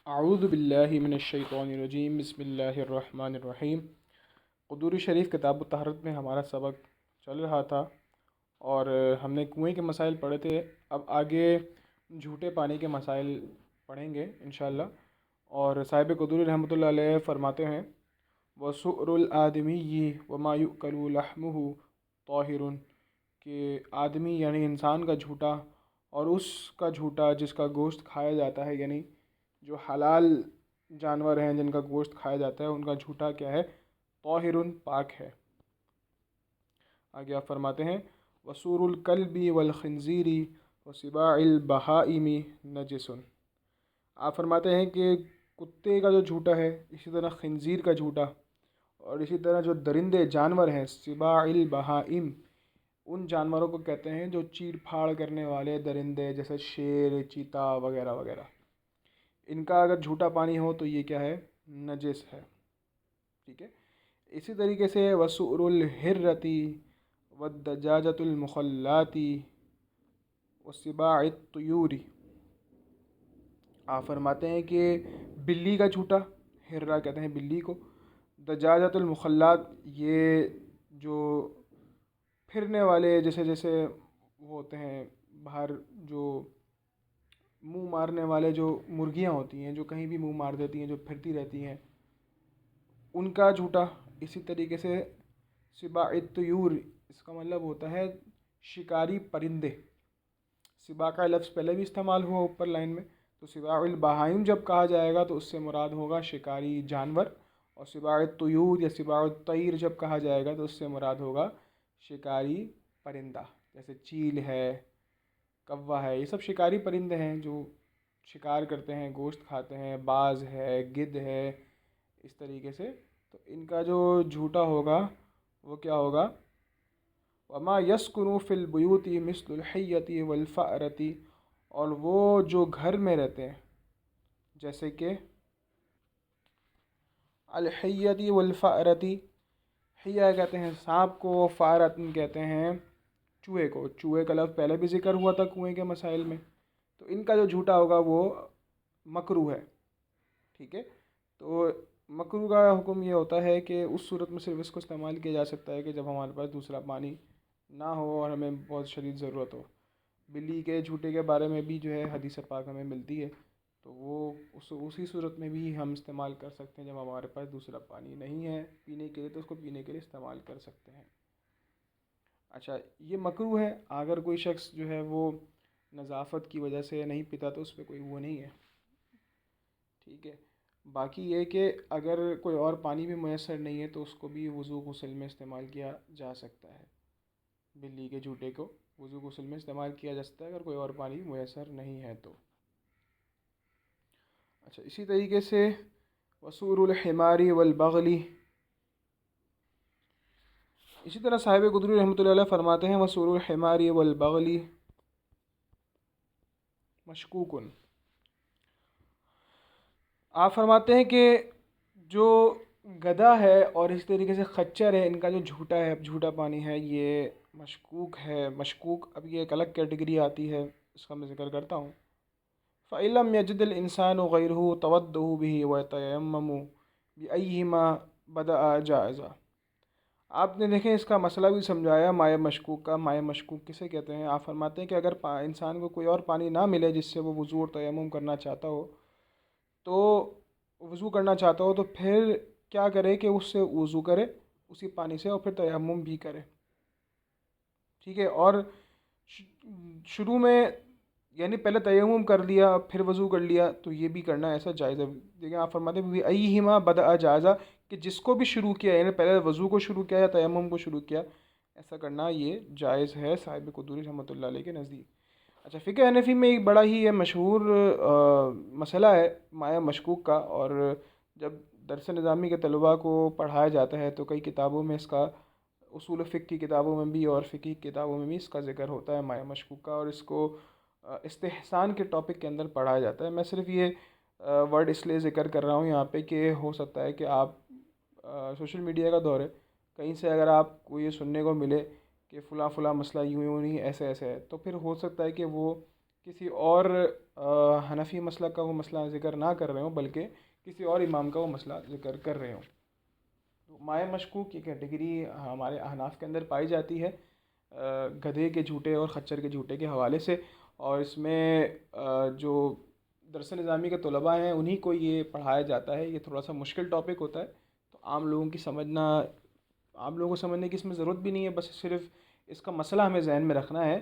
اعوذ باللہ من الشیطان الرجیم، بسم اللہ الرحمن الرحیم۔ قدور شریف کتاب الطہارت میں ہمارا سبق چل رہا تھا اور ہم نے کنویں کے مسائل پڑھے تھے۔ اب آگے جھوٹے پانی کے مسائل پڑھیں گے انشاءاللہ۔ اور صاحب قدور رحمۃ اللہ علیہ فرماتے ہیں وَسُؤْرُ الْآدْمِيِّ وَمَا يُؤْكَلُ لَحْمُهُ طَاهِرٌ، کہ آدمی یعنی انسان کا جھوٹا اور اس کا جھوٹا جس کا گوشت کھایا جاتا ہے، یعنی جو حلال جانور ہیں جن کا گوشت کھایا جاتا ہے ان کا جھوٹا کیا ہے؟ طاہر، پاک ہے۔ آگے آپ فرماتے ہیں وَسُورُ الْكَلْبِ وَالْخِنْزِيرِ وَسِبَاعِ الْبَهَائِمِ نَجِسٌ۔ آپ فرماتے ہیں کہ کتے کا جو جھوٹا ہے، اسی طرح خنزیر کا جھوٹا، اور اسی طرح جو درندے جانور ہیں سباع البہائم، ان جانوروں کو کہتے ہیں جو چیڑ پھاڑ کرنے والے درندے، جیسے شیر، چیتا وغیرہ وغیرہ، ان کا اگر جھوٹا پانی ہو تو یہ کیا ہے؟ نجس ہے۔ ٹھیک ہے۔ اسی طریقے سے وسؤر الحرۃ والدجاجۃ المخلات وسباع الطیور، آپ فرماتے ہیں کہ بلی کا جھوٹا، ہررا کہتے ہیں بلی کو، دجاجۃ المخلات، یہ جو پھرنے والے جیسے جیسے وہ ہوتے ہیں باہر، جو منہ مارنے والے جو مرغیاں ہوتی ہیں جو کہیں بھی منہ مار دیتی ہیں، جو پھرتی رہتی ہیں، ان کا جھوٹا۔ اسی طریقے سے سباع الطیور، اس کا مطلب ہوتا ہے شکاری پرندے۔ سباع کا لفظ پہلے بھی استعمال ہوا اوپر لائن میں، تو سباع البہائم جب کہا جائے گا تو اس سے مراد ہوگا شکاری جانور، اور سباع الطیور یا سباع الطیر جب کہا جائے گا تو اس سے مراد ہوگا شکاری پرندہ، جیسے چیل ہے، کوا ہے، یہ سب شکاری پرندے ہیں جو شکار کرتے ہیں، گوشت کھاتے ہیں، باز ہے، گدھ ہے، اس طریقے سے۔ تو ان کا جو جھوٹا ہوگا وہ کیا ہوگا؟ وما یسکن فی البیوت مثل الحیۃ والفأرۃ، اور وہ جو گھر میں رہتے ہیں، جیسے کہ الحیۃ والفأرۃ، حیہ کہتے ہیں سانپ کو، فأرۃ کہتے ہیں چوہے کو۔ چوہے کا لفظ پہلے بھی ذکر ہوا تھا کنویں کے مسائل میں۔ تو ان کا جو جھوٹا ہوگا وہ مکروہ ہے۔ ٹھیک ہے۔ تو مکروہ کا حکم یہ ہوتا ہے کہ اس صورت میں صرف اس کو استعمال کیا جا سکتا ہے کہ جب ہمارے پاس دوسرا پانی نہ ہو اور ہمیں بہت شدید ضرورت ہو۔ بلی کے جھوٹے کے بارے میں بھی جو ہے حدیث پاک ہمیں ملتی ہے، تو وہ اسی صورت میں بھی ہم استعمال کر سکتے ہیں جب ہمارے پاس دوسرا پانی نہیں ہے پینے کے لیے، تو اس کو پینے کے لیے استعمال کر سکتے ہیں۔ اچھا، یہ مکروہ ہے۔ اگر کوئی شخص جو ہے وہ نظافت کی وجہ سے نہیں پیتا تو اس پہ کوئی وہ نہیں ہے۔ ٹھیک ہے۔ باقی یہ کہ اگر کوئی اور پانی بھی میسر نہیں ہے تو اس کو بھی وضو غسل میں استعمال کیا جا سکتا ہے۔ بلی کے جھوٹے کو وضو غسل میں استعمال کیا جا سکتا ہے اگر کوئی اور پانی میسر نہیں ہے تو۔ اچھا، اسی طریقے سے وسور الحمار والبغل، اسی طرح صاحب قدری رحمۃ اللہ علیہ فرماتے ہیں وسور الحمار والبغل مشکوک۔ آپ فرماتے ہیں کہ جو گدھا ہے اور اس طریقے سے خچر ہے، ان کا جو جھوٹا ہے، جھوٹا پانی ہے، یہ مشکوک ہے۔ مشکوک اب یہ ایک الگ کیٹیگری آتی ہے، اس کا میں ذکر کرتا ہوں۔ فَإِلَّمْ يَجِدِ الْإِنسَانُ غَيْرُهُ تَوَدُّهُ بِهِ وَيَتَيَمَّمُ بِأَيِّهِمَا بَدَأَ جَائِزًا۔ آپ نے دیکھیں اس کا مسئلہ بھی سمجھایا مائع مشکوک کا۔ مائع مشکوک کسے کہتے ہیں؟ آپ فرماتے ہیں کہ اگر انسان کو کوئی اور پانی نہ ملے جس سے وہ وضو اور تیمم کرنا چاہتا ہو، تو وضو کرنا چاہتا ہو تو پھر کیا کرے کہ اس سے وضو کرے اسی پانی سے، اور پھر تیمم بھی کرے۔ ٹھیک ہے۔ اور شروع میں یعنی پہلے تیمم کر لیا پھر وضو کر لیا تو یہ بھی کرنا ایسا جائز ہے۔ دیکھیں آپ فرماتے ہیں ایہما بدأ جائزہ، کہ جس کو بھی شروع کیا، یعنی پہلے وضو کو شروع کیا یا تیمم کو شروع کیا، ایسا کرنا یہ جائز ہے صاحب قدوری رحمۃ اللہ علیہ کے نزدیک۔ اچھا، فقہ حنفی میں ایک بڑا ہی یہ مشہور مسئلہ ہے مائع مشکوک کا، اور جب درس نظامی کے طلباء کو پڑھایا جاتا ہے تو کئی کتابوں میں اس کا، اصول فقہ کی کتابوں میں بھی اور فقہ کی کتابوں میں بھی اس کا ذکر ہوتا ہے مائع مشکوک کا، اور اس کو استحسان کے ٹاپک کے اندر پڑھایا جاتا ہے۔ میں صرف یہ ورڈ اس لیے ذکر کر رہا ہوں یہاں پہ کہ ہو سکتا ہے کہ آپ سوشل میڈیا کا دور ہے، کہیں سے اگر آپ کو یہ سننے کو ملے کہ فلاں فلاں مسئلہ یوں یوں نہیں ایسے ایسے ہے، تو پھر ہو سکتا ہے کہ وہ کسی اور حنفی مسلک کا وہ مسئلہ ذکر نہ کر رہے ہوں بلکہ کسی اور امام کا وہ مسئلہ ذکر کر رہے ہوں۔ تو مائع مشکوک کی کیٹیگری ہمارے احناف کے اندر پائی جاتی ہے گدھے کے جھوٹے اور خچر کے جھوٹے کے حوالے سے، اور اس میں جو درس نظامی کے طلباء ہیں انہی کو یہ پڑھایا جاتا ہے۔ یہ تھوڑا سا مشکل ٹاپک ہوتا ہے، تو عام لوگوں کو سمجھنے کی اس میں ضرورت بھی نہیں ہے، بس صرف اس کا مسئلہ ہمیں ذہن میں رکھنا ہے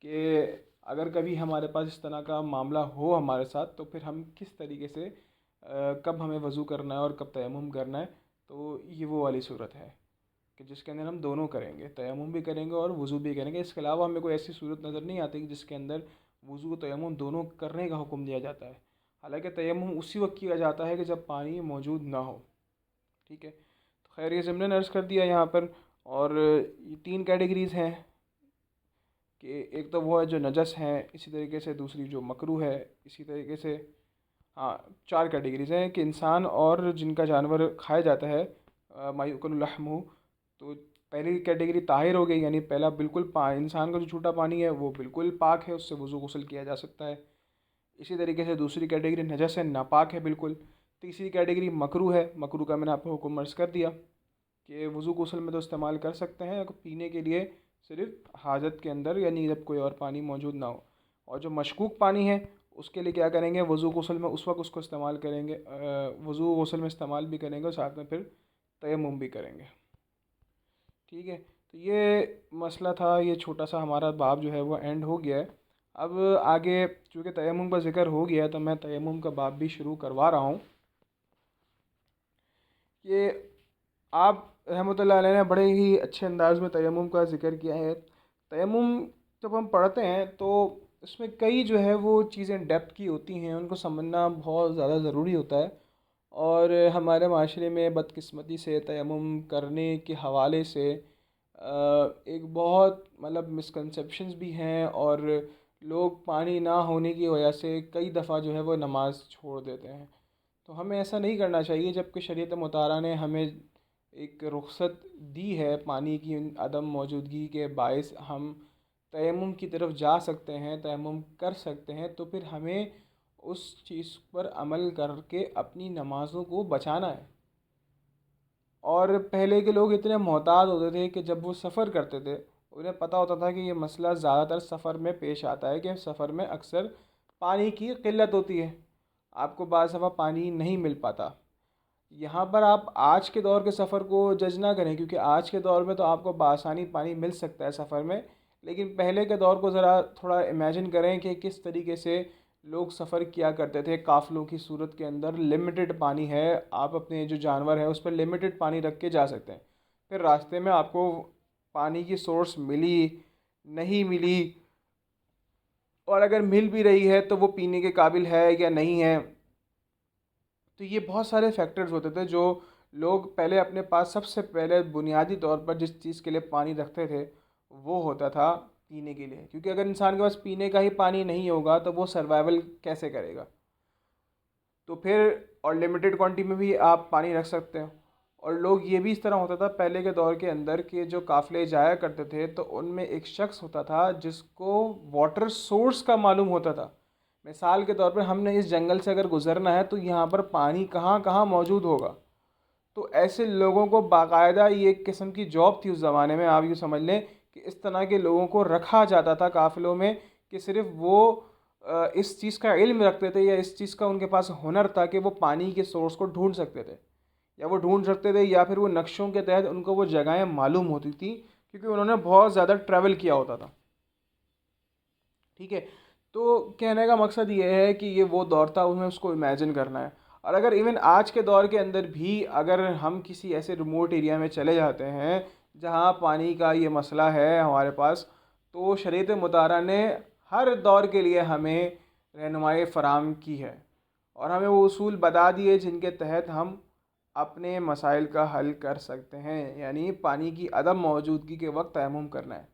کہ اگر کبھی ہمارے پاس اس طرح کا معاملہ ہو ہمارے ساتھ تو پھر ہم کس طریقے سے کب ہمیں وضو کرنا ہے اور کب تیمم کرنا ہے۔ تو یہ وہ والی صورت ہے کہ جس کے اندر ہم دونوں کریں گے، تیمم بھی کریں گے اور وضو بھی کریں گے۔ اس کے علاوہ ہمیں کوئی ایسی صورت نظر نہیں آتی کہ جس کے اندر وضو و تیمم دونوں کرنے کا حکم دیا جاتا ہے۔ حالانکہ تیمم اسی وقت کیا جاتا ہے کہ جب پانی موجود نہ ہو، ٹھیک ہے۔ تو خیر یہ ضمن عرض کر دیا یہاں پر، اور یہ 3 کیٹیگریز ہیں کہ ایک تو وہ ہے جو نجس ہیں، اسی طریقے سے دوسری جو مکروہ ہے، اسی طریقے سے 4 کیٹیگریز ہیں کہ انسان اور جن کا جانور کھایا جاتا ہے ما یؤکل لحمہ۔ تو پہلی کیٹیگری طاہر ہو گئی، یعنی پہلا بالکل انسان کا جو جھوٹا پانی ہے وہ بالکل پاک ہے، اس سے وضو غسل کیا جا سکتا ہے۔ اسی طریقے سے دوسری کیٹیگری نجس ہے، ناپاک ہے بالکل۔ تیسری کیٹیگری مکروہ ہے، مکروہ کا میں نے آپ کو حکم عرض کر دیا کہ وضو غسل میں تو استعمال کر سکتے ہیں، پینے کے لیے صرف حاجت کے اندر، یعنی جب کوئی اور پانی موجود نہ ہو۔ اور جو مشکوک پانی ہے اس کے لیے کیا کریں گے، وضو غسل میں اس وقت اس کو استعمال کریں گے، وضو غسل میں استعمال بھی کریں گے اور ساتھ میں پھر تیمم بھی کریں گے، ٹھیک ہے۔ تو یہ مسئلہ تھا، یہ چھوٹا سا ہمارا باب جو ہے وہ اینڈ ہو گیا ہے۔ اب آگے چونکہ تیمم کا ذکر ہو گیا ہے تو میں تیمم کا باب بھی شروع کروا رہا ہوں کہ آپ رحمۃ اللہ علیہ نے بڑے ہی اچھے انداز میں تیمم کا ذکر کیا ہے۔ تیمم جب ہم پڑھتے ہیں تو اس میں کئی جو ہے وہ چیزیں ڈیپتھ کی ہوتی ہیں، ان کو سمجھنا بہت زیادہ ضروری ہوتا ہے، اور ہمارے معاشرے میں بدقسمتی سے تیمم کرنے کے حوالے سے ایک بہت مسکنسیپشنز بھی ہیں، اور لوگ پانی نہ ہونے کی وجہ سے کئی دفعہ جو ہے وہ نماز چھوڑ دیتے ہیں۔ تو ہمیں ایسا نہیں کرنا چاہیے، جبکہ شریعت مطہرہ نے ہمیں ایک رخصت دی ہے پانی کی عدم موجودگی کے باعث ہم تیمم کی طرف جا سکتے ہیں، تیمم کر سکتے ہیں، تو پھر ہمیں اس چیز پر عمل کر کے اپنی نمازوں کو بچانا ہے۔ اور پہلے کے لوگ اتنے محتاط ہوتے تھے کہ جب وہ سفر کرتے تھے انہیں پتہ ہوتا تھا کہ یہ مسئلہ زیادہ تر سفر میں پیش آتا ہے کہ سفر میں اکثر پانی کی قلت ہوتی ہے، آپ کو بعض دفعہ پانی نہیں مل پاتا۔ یہاں پر آپ آج کے دور کے سفر کو جج نہ کریں، کیونکہ آج کے دور میں تو آپ کو بآسانی پانی مل سکتا ہے سفر میں، لیکن پہلے کے دور کو ذرا تھوڑا امیجن کریں کہ کس طریقے سے لوگ سفر کیا کرتے تھے قافلوں کی صورت کے اندر۔ لمیٹڈ پانی ہے، آپ اپنے جو جانور ہے اس پر لمیٹڈ پانی رکھ کے جا سکتے ہیں، پھر راستے میں آپ کو پانی کی سورس ملی نہیں ملی، اور اگر مل بھی رہی ہے تو وہ پینے کے قابل ہے یا نہیں ہے۔ تو یہ بہت سارے فیکٹرز ہوتے تھے جو لوگ پہلے اپنے پاس سب سے پہلے بنیادی طور پر جس چیز کے لیے پانی رکھتے تھے وہ ہوتا تھا پینے کے لیے، کیونکہ اگر انسان کے پاس پینے کا ہی پانی نہیں ہوگا تو وہ سروائیول کیسے کرے گا؟ تو پھر اور لمیٹڈ کوانٹٹی میں بھی آپ پانی رکھ سکتے ہو۔ اور لوگ یہ بھی اس طرح ہوتا تھا پہلے کے دور کے اندر کہ جو قافلے جایا کرتے تھے تو ان میں ایک شخص ہوتا تھا جس کو واٹر سورس کا معلوم ہوتا تھا۔ مثال کے طور پر ہم نے اس جنگل سے اگر گزرنا ہے تو یہاں پر پانی کہاں کہاں موجود ہوگا، تو ایسے لوگوں کو باقاعدہ یہ ایک قسم کی جاب تھی اس زمانے میں، آپ یہ سمجھ لیں کہ اس طرح کے لوگوں کو رکھا جاتا تھا قافلوں میں کہ صرف وہ اس چیز کا علم رکھتے تھے یا اس چیز کا ان کے پاس ہنر تھا کہ وہ پانی کے سورس کو ڈھونڈ سکتے تھے، یا وہ ڈھونڈ سکتے تھے یا پھر وہ نقشوں کے تحت ان کو وہ جگہیں معلوم ہوتی تھیں، کیونکہ انہوں نے بہت زیادہ ٹریول کیا ہوتا تھا، ٹھیک ہے۔ تو کہنے کا مقصد یہ ہے کہ یہ وہ دور تھا، انہیں اس کو امیجن کرنا ہے۔ اور اگر ایون آج کے دور کے اندر بھی اگر ہم کسی ایسے ریموٹ ایریا میں چلے جاتے ہیں جہاں پانی کا یہ مسئلہ ہے ہمارے پاس، تو شریعت مطہرہ نے ہر دور کے لیے ہمیں رہنمائی فراہم کی ہے اور ہمیں وہ اصول بتا دیے جن کے تحت ہم اپنے مسائل کا حل کر سکتے ہیں، یعنی پانی کی عدم موجودگی کے وقت تیمم کرنا ہے۔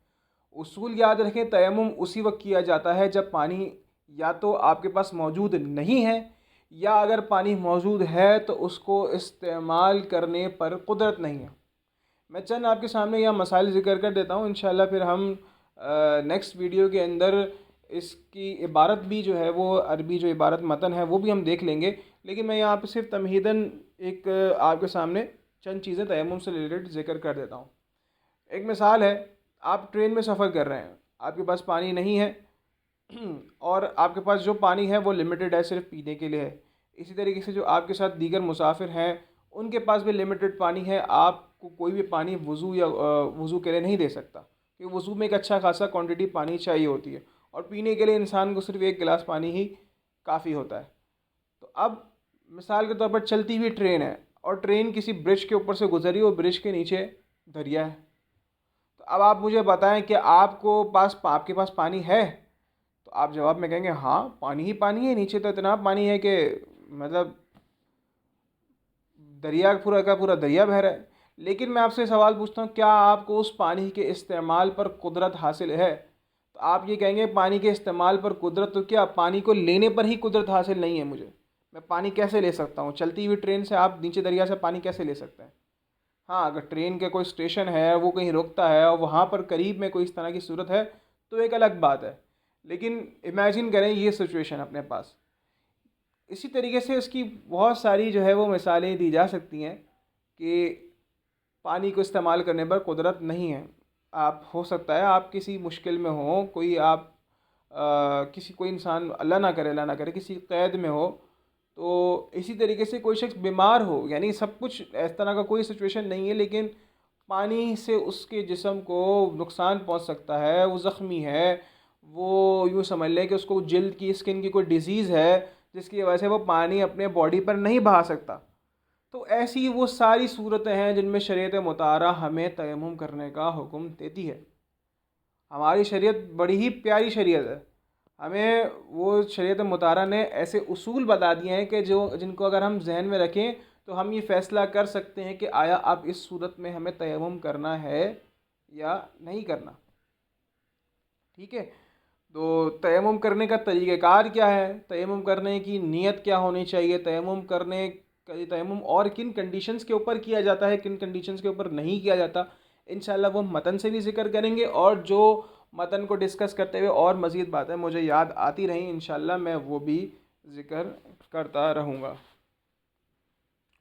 اصول یاد رکھیں، تیمم اسی وقت کیا جاتا ہے جب پانی یا تو آپ کے پاس موجود نہیں ہے، یا اگر پانی موجود ہے تو اس کو استعمال کرنے پر قدرت نہیں ہے۔ میں چند آپ کے سامنے یہ مسائل ذکر کر دیتا ہوں، انشاءاللہ پھر ہم نیکسٹ ویڈیو کے اندر اس کی عبارت بھی جو ہے وہ عربی جو عبارت متن ہے وہ بھی ہم دیکھ لیں گے، لیکن میں یہاں پہ صرف تمہیداً ایک آپ کے سامنے چند چیزیں تیمم سے ریلیٹڈ ذکر کر دیتا ہوں۔ ایک مثال ہے، آپ ٹرین میں سفر کر رہے ہیں، آپ کے پاس پانی نہیں ہے اور آپ کے پاس جو پانی ہے وہ لمیٹڈ ہے، صرف پینے کے لیے ہے۔ اسی طریقے سے جو آپ کے ساتھ دیگر مسافر ہیں ان کے پاس بھی لمیٹڈ پانی ہے، آپ کو کوئی بھی پانی وضو یا وضو کے لیے نہیں دے سکتا، کیونکہ وضو میں ایک اچھا خاصا کوانٹٹی پانی چاہیے ہوتی ہے، اور پینے کے لیے انسان کو صرف ایک گلاس پانی ہی کافی ہوتا ہے۔ تو اب مثال کے طور پر چلتی ہوئی ٹرین ہے، اور ٹرین کسی برج کے اوپر سے گزری اور برج کے نیچے دریا ہے۔ تو اب آپ مجھے بتائیں کہ آپ کے پاس پانی ہے؟ تو آپ جواب میں کہیں گے ہاں پانی ہی پانی ہے، نیچے تو اتنا پانی ہے کہ مطلب دریا پورا کا پورا دریا بہہ رہا ہے۔ لیکن میں آپ سے سوال پوچھتا ہوں، کیا آپ کو اس پانی کے استعمال پر قدرت حاصل ہے؟ تو آپ یہ کہیں گے پانی کے استعمال پر قدرت، تو کیا پانی کو لینے پر ہی قدرت حاصل نہیں ہے مجھے؟ میں پانی کیسے لے سکتا ہوں؟ چلتی ہوئی ٹرین سے آپ نیچے دریا سے پانی کیسے لے سکتے ہیں؟ ہاں اگر ٹرین کے کوئی اسٹیشن ہے، وہ کہیں رکتا ہے اور وہاں پر قریب میں کوئی اس طرح کی صورت ہے تو ایک الگ بات ہے، لیکن امیجن کریں یہ سچویشن اپنے پاس۔ اسی طریقے سے اس کی بہت ساری جو ہے وہ مثالیں دی جا سکتی ہیں کہ پانی کو استعمال کرنے پر قدرت نہیں ہے۔ آپ ہو سکتا ہے آپ کسی مشکل میں ہوں، کوئی انسان اللہ نہ کرے کسی قید میں ہو، تو اسی طریقے سے کوئی شخص بیمار ہو، یعنی سب کچھ اس طرح کا کوئی سچویشن نہیں ہے، لیکن پانی سے اس کے جسم کو نقصان پہنچ سکتا ہے، وہ زخمی ہے، وہ یوں سمجھ لیں کہ اس کو جلد کی اسکن کی کوئی ڈیزیز ہے جس کی وجہ سے وہ پانی اپنے باڈی پر نہیں بہا سکتا۔ تو ایسی وہ ساری صورتیں ہیں جن میں شریعت مطہرہ ہمیں تیمم کرنے کا حکم دیتی ہے۔ ہماری شریعت بڑی ہی پیاری شریعت ہے، ہمیں وہ شریعت مطہرہ نے ایسے اصول بتا دیے ہیں کہ جن کو اگر ہم ذہن میں رکھیں تو ہم یہ فیصلہ کر سکتے ہیں کہ آیا اب اس صورت میں ہمیں تیمم کرنا ہے یا نہیں کرنا۔ ٹھیک ہے، تو تیمم کرنے کا طریقہ کار کیا ہے، تیمم کرنے کی نیت کیا ہونی چاہیے، تیمم اور کن کنڈیشنز کے اوپر کیا جاتا ہے، کن کنڈیشنز کے اوپر نہیں کیا جاتا، انشاءاللہ وہ متن سے بھی ذکر کریں گے، اور جو متن کو ڈسکس کرتے ہوئے اور مزید باتیں مجھے یاد آتی رہیں انشاءاللہ میں وہ بھی ذکر کرتا رہوں گا۔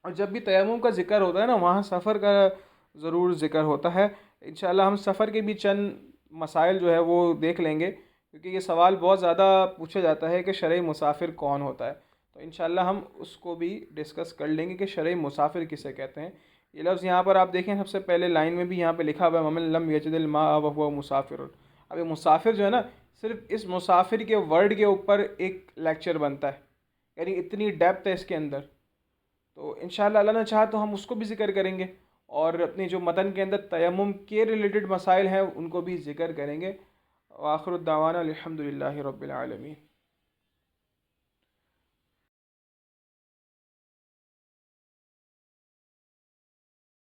اور جب بھی تیمم کا ذکر ہوتا ہے نا، وہاں سفر کا ضرور ذکر ہوتا ہے۔ انشاءاللہ ہم سفر کے بھی چند مسائل جو ہے وہ دیکھ لیں گے، کیونکہ یہ سوال بہت زیادہ پوچھا جاتا ہے کہ شرعی مسافر کون ہوتا ہے، تو انشاءاللہ ہم اس کو بھی ڈسکس کر لیں گے کہ شرعی مسافر کسے کہتے ہیں۔ یہ لفظ یہاں پر آپ دیکھیں سب سے پہلے لائن میں بھی یہاں پہ لکھا ہوا ہے وَمَن لَمْ يَجِدِ الْمَاءَ وَهُوَ مُسَافِرٌ۔ اب یہ مسافر جو ہے نا، صرف اس مسافر کے ورڈ کے اوپر ایک لیکچر بنتا ہے، یعنی اتنی ڈیپتھ ہے اس کے اندر، تو انشاءاللہ اللہ نے چاہا تو ہم اس کو بھی ذکر کریں گے، اور اپنے جو متن کے اندر تیمم کے ریلیٹڈ مسائل ہیں ان کو بھی ذکر کریں گے۔ وآخر الدعوانا الحمد للہ رب العالمین۔